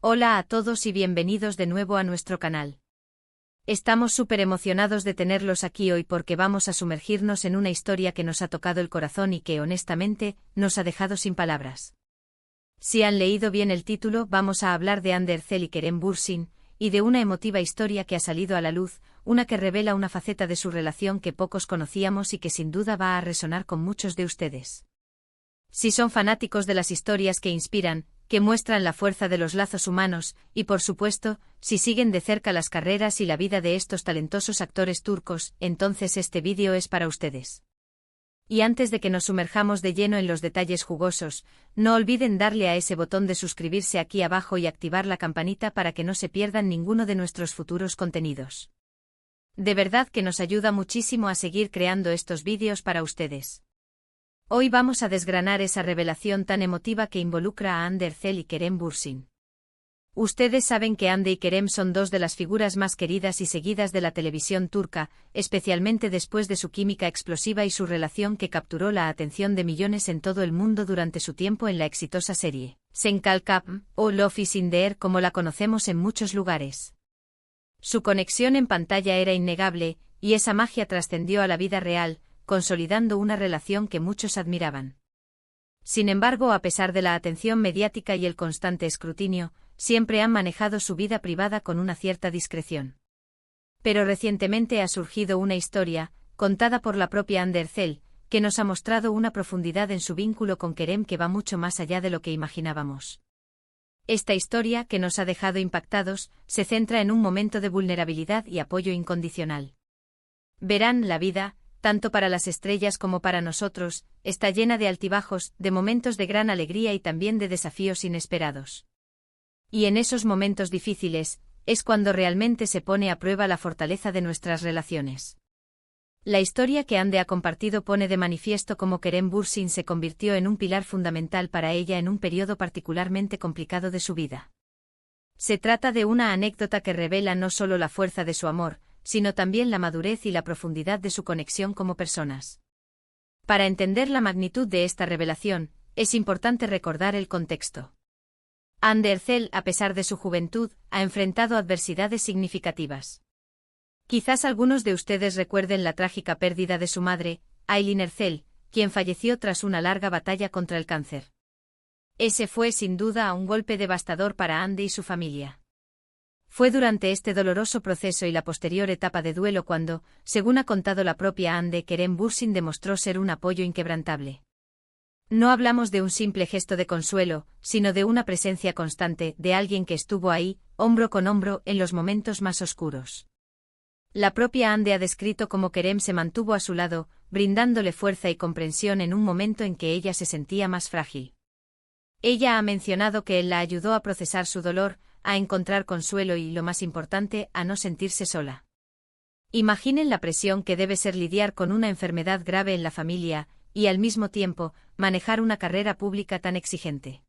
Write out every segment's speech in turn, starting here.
Hola a todos y bienvenidos de nuevo a nuestro canal. Estamos súper emocionados de tenerlos aquí hoy porque vamos a sumergirnos en una historia que nos ha tocado el corazón y que honestamente nos ha dejado sin palabras. Si han leído bien el título, vamos a hablar de Hande Erçel y Kerem Bürsin, y de una emotiva historia que ha salido a la luz, una que revela una faceta de su relación que pocos conocíamos y que sin duda va a resonar con muchos de ustedes. Si son fanáticos de las historias que inspiran, que muestran la fuerza de los lazos humanos, y por supuesto, si siguen de cerca las carreras y la vida de estos talentosos actores turcos, entonces este vídeo es para ustedes. Y antes de que nos sumerjamos de lleno en los detalles jugosos, no olviden darle a ese botón de suscribirse aquí abajo y activar la campanita para que no se pierdan ninguno de nuestros futuros contenidos. De verdad que nos ayuda muchísimo a seguir creando estos vídeos para ustedes. Hoy vamos a desgranar esa revelación tan emotiva que involucra a Hande Erçel y Kerem Bürsin. Ustedes saben que Hande y Kerem son dos de las figuras más queridas y seguidas de la televisión turca, especialmente después de su química explosiva y su relación que capturó la atención de millones en todo el mundo durante su tiempo en la exitosa serie Sen Kalkap, o Love is in the Air como la conocemos en muchos lugares. Su conexión en pantalla era innegable, y esa magia trascendió a la vida real, consolidando una relación que muchos admiraban. Sin embargo, a pesar de la atención mediática y el constante escrutinio, siempre han manejado su vida privada con una cierta discreción. Pero recientemente ha surgido una historia, contada por la propia Hande Erçel, que nos ha mostrado una profundidad en su vínculo con Kerem que va mucho más allá de lo que imaginábamos. Esta historia, que nos ha dejado impactados, se centra en un momento de vulnerabilidad y apoyo incondicional. Verán, la vida, tanto para las estrellas como para nosotros, está llena de altibajos, de momentos de gran alegría y también de desafíos inesperados. Y en esos momentos difíciles, es cuando realmente se pone a prueba la fortaleza de nuestras relaciones. La historia que Hande ha compartido pone de manifiesto cómo Kerem Bürsin se convirtió en un pilar fundamental para ella en un periodo particularmente complicado de su vida. Se trata de una anécdota que revela no solo la fuerza de su amor, sino también la madurez y la profundidad de su conexión como personas. Para entender la magnitud de esta revelación, es importante recordar el contexto. Hande Erçel, a pesar de su juventud, ha enfrentado adversidades significativas. Quizás algunos de ustedes recuerden la trágica pérdida de su madre, Aylin Erçel, quien falleció tras una larga batalla contra el cáncer. Ese fue sin duda un golpe devastador para Hande y su familia. Fue durante este doloroso proceso y la posterior etapa de duelo cuando, según ha contado la propia Hande, Kerem Bürsin demostró ser un apoyo inquebrantable. No hablamos de un simple gesto de consuelo, sino de una presencia constante, de alguien que estuvo ahí, hombro con hombro, en los momentos más oscuros. La propia Hande ha descrito cómo Kerem se mantuvo a su lado, brindándole fuerza y comprensión en un momento en que ella se sentía más frágil. Ella ha mencionado que él la ayudó a procesar su dolor, a encontrar consuelo y, lo más importante, a no sentirse sola. Imaginen la presión que debe ser lidiar con una enfermedad grave en la familia, y al mismo tiempo, manejar una carrera pública tan exigente.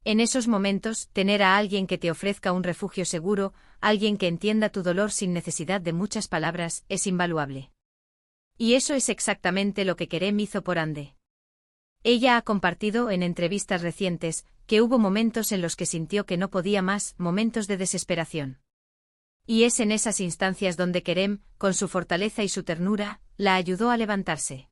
En esos momentos, tener a alguien que te ofrezca un refugio seguro, alguien que entienda tu dolor sin necesidad de muchas palabras, es invaluable. Y eso es exactamente lo que Kerem hizo por Hande. Ella ha compartido en entrevistas recientes que hubo momentos en los que sintió que no podía más, momentos de desesperación. Y es en esas instancias donde Kerem, con su fortaleza y su ternura, la ayudó a levantarse.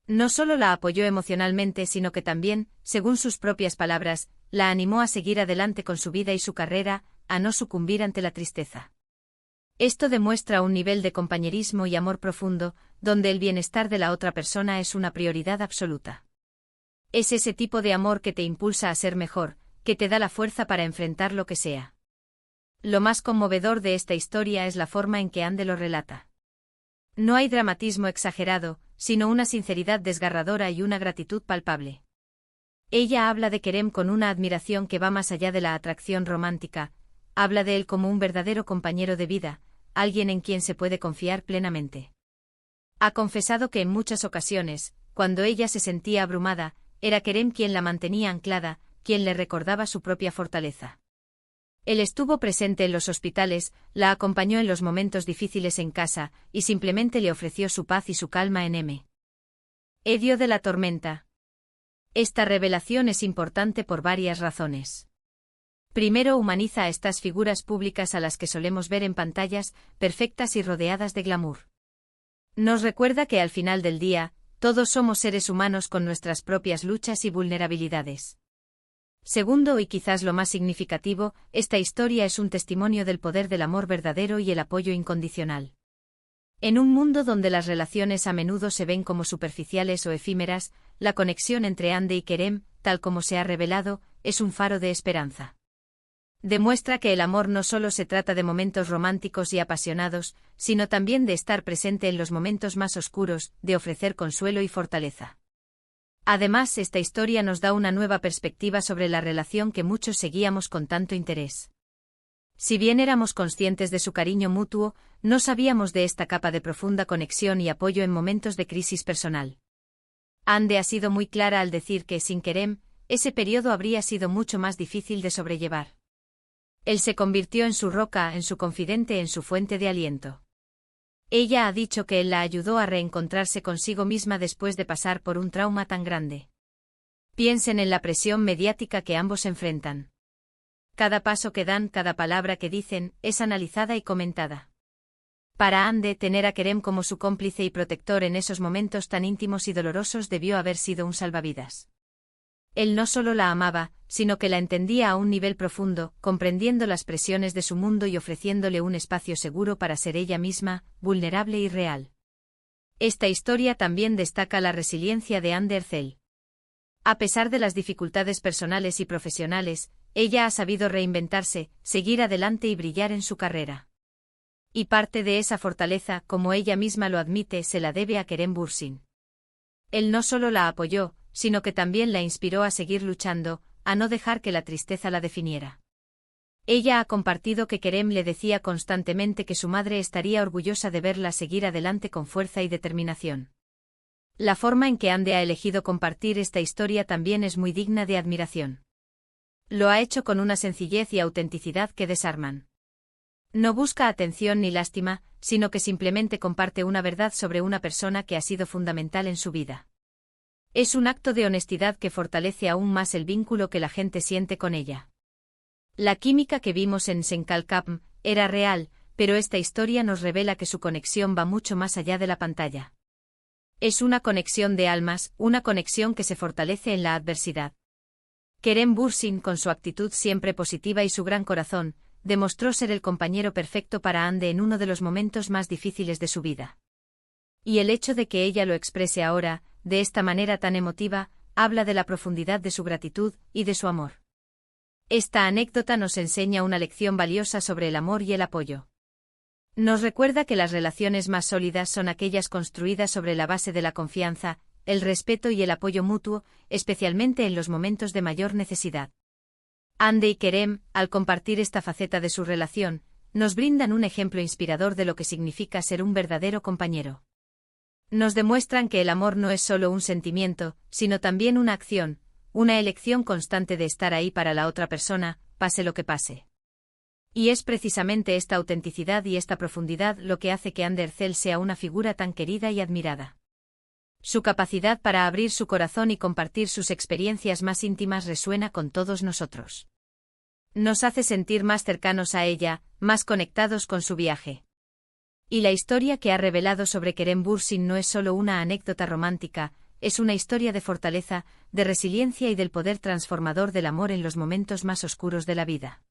No solo la apoyó emocionalmente, sino que también, según sus propias palabras, la animó a seguir adelante con su vida y su carrera, a no sucumbir ante la tristeza. Esto demuestra un nivel de compañerismo y amor profundo, donde el bienestar de la otra persona es una prioridad absoluta. Es ese tipo de amor que te impulsa a ser mejor, que te da la fuerza para enfrentar lo que sea. Lo más conmovedor de esta historia es la forma en que Hande lo relata. No hay dramatismo exagerado, sino una sinceridad desgarradora y una gratitud palpable. Ella habla de Kerem con una admiración que va más allá de la atracción romántica, habla de él como un verdadero compañero de vida, alguien en quien se puede confiar plenamente. Ha confesado que en muchas ocasiones, cuando ella se sentía abrumada, era Kerem quien la mantenía anclada, quien le recordaba su propia fortaleza. Él estuvo presente en los hospitales, la acompañó en los momentos difíciles en casa, y simplemente le ofreció su paz y su calma en medio de la tormenta. Esta revelación es importante por varias razones. Primero humaniza a estas figuras públicas a las que solemos ver en pantallas, perfectas y rodeadas de glamour. Nos recuerda que al final del día, todos somos seres humanos con nuestras propias luchas y vulnerabilidades. Segundo, y quizás lo más significativo, esta historia es un testimonio del poder del amor verdadero y el apoyo incondicional. En un mundo donde las relaciones a menudo se ven como superficiales o efímeras, la conexión entre Ande y Kerem, tal como se ha revelado, es un faro de esperanza. Demuestra que el amor no solo se trata de momentos románticos y apasionados, sino también de estar presente en los momentos más oscuros, de ofrecer consuelo y fortaleza. Además, esta historia nos da una nueva perspectiva sobre la relación que muchos seguíamos con tanto interés. Si bien éramos conscientes de su cariño mutuo, no sabíamos de esta capa de profunda conexión y apoyo en momentos de crisis personal. Ande ha sido muy clara al decir que, sin Kerem, ese periodo habría sido mucho más difícil de sobrellevar. Él se convirtió en su roca, en su confidente, en su fuente de aliento. Ella ha dicho que él la ayudó a reencontrarse consigo misma después de pasar por un trauma tan grande. Piensen en la presión mediática que ambos enfrentan. Cada paso que dan, cada palabra que dicen, es analizada y comentada. Para Ande, tener a Kerem como su cómplice y protector en esos momentos tan íntimos y dolorosos debió haber sido un salvavidas. Él no solo la amaba, sino que la entendía a un nivel profundo, comprendiendo las presiones de su mundo y ofreciéndole un espacio seguro para ser ella misma, vulnerable y real. Esta historia también destaca la resiliencia de Ande Erçel. A pesar de las dificultades personales y profesionales, ella ha sabido reinventarse, seguir adelante y brillar en su carrera. Y parte de esa fortaleza, como ella misma lo admite, se la debe a Kerem Bürsin. Él no solo la apoyó, sino que también la inspiró a seguir luchando, a no dejar que la tristeza la definiera. Ella ha compartido que Kerem le decía constantemente que su madre estaría orgullosa de verla seguir adelante con fuerza y determinación. La forma en que Ande ha elegido compartir esta historia también es muy digna de admiración. Lo ha hecho con una sencillez y autenticidad que desarman. No busca atención ni lástima, sino que simplemente comparte una verdad sobre una persona que ha sido fundamental en su vida. Es un acto de honestidad que fortalece aún más el vínculo que la gente siente con ella. La química que vimos en Senkalkapm era real, pero esta historia nos revela que su conexión va mucho más allá de la pantalla. Es una conexión de almas, una conexión que se fortalece en la adversidad. Kerem Bürsin, con su actitud siempre positiva y su gran corazón, demostró ser el compañero perfecto para Ande en uno de los momentos más difíciles de su vida. Y el hecho de que ella lo exprese ahora, de esta manera tan emotiva, habla de la profundidad de su gratitud y de su amor. Esta anécdota nos enseña una lección valiosa sobre el amor y el apoyo. Nos recuerda que las relaciones más sólidas son aquellas construidas sobre la base de la confianza, el respeto y el apoyo mutuo, especialmente en los momentos de mayor necesidad. Ande y Kerem, al compartir esta faceta de su relación, nos brindan un ejemplo inspirador de lo que significa ser un verdadero compañero. Nos demuestran que el amor no es solo un sentimiento, sino también una acción, una elección constante de estar ahí para la otra persona, pase lo que pase. Y es precisamente esta autenticidad y esta profundidad lo que hace que Ande Erçel sea una figura tan querida y admirada. Su capacidad para abrir su corazón y compartir sus experiencias más íntimas resuena con todos nosotros. Nos hace sentir más cercanos a ella, más conectados con su viaje. Y la historia que ha revelado sobre Kerem Bürsin no es solo una anécdota romántica, es una historia de fortaleza, de resiliencia y del poder transformador del amor en los momentos más oscuros de la vida.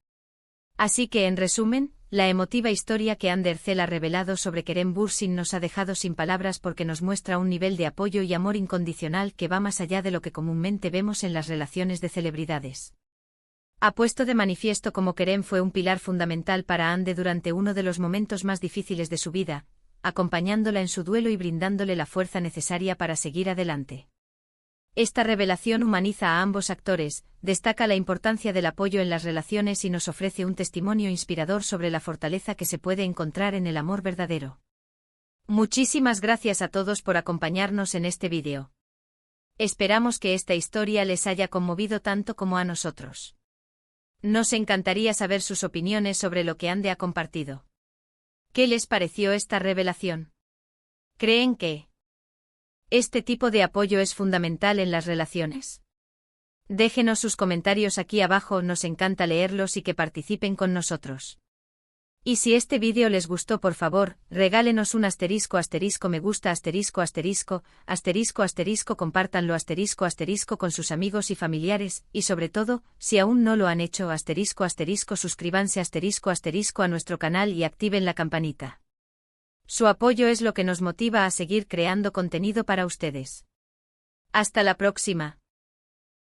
Así que, en resumen, la emotiva historia que Ande Erçel ha revelado sobre Kerem Bürsin nos ha dejado sin palabras porque nos muestra un nivel de apoyo y amor incondicional que va más allá de lo que comúnmente vemos en las relaciones de celebridades. Ha puesto de manifiesto cómo Kerem fue un pilar fundamental para Ande durante uno de los momentos más difíciles de su vida, acompañándola en su duelo y brindándole la fuerza necesaria para seguir adelante. Esta revelación humaniza a ambos actores, destaca la importancia del apoyo en las relaciones y nos ofrece un testimonio inspirador sobre la fortaleza que se puede encontrar en el amor verdadero. Muchísimas gracias a todos por acompañarnos en este vídeo. Esperamos que esta historia les haya conmovido tanto como a nosotros. Nos encantaría saber sus opiniones sobre lo que Ande ha compartido. ¿Qué les pareció esta revelación? ¿Creen que este tipo de apoyo es fundamental en las relaciones? Déjenos sus comentarios aquí abajo, nos encanta leerlos y que participen con nosotros. Y si este vídeo les gustó, por favor, regálenos un asterisco me gusta compártanlo con sus amigos y familiares, y sobre todo, si aún no lo han hecho suscríbanse a nuestro canal y activen la campanita. Su apoyo es lo que nos motiva a seguir creando contenido para ustedes. Hasta la próxima.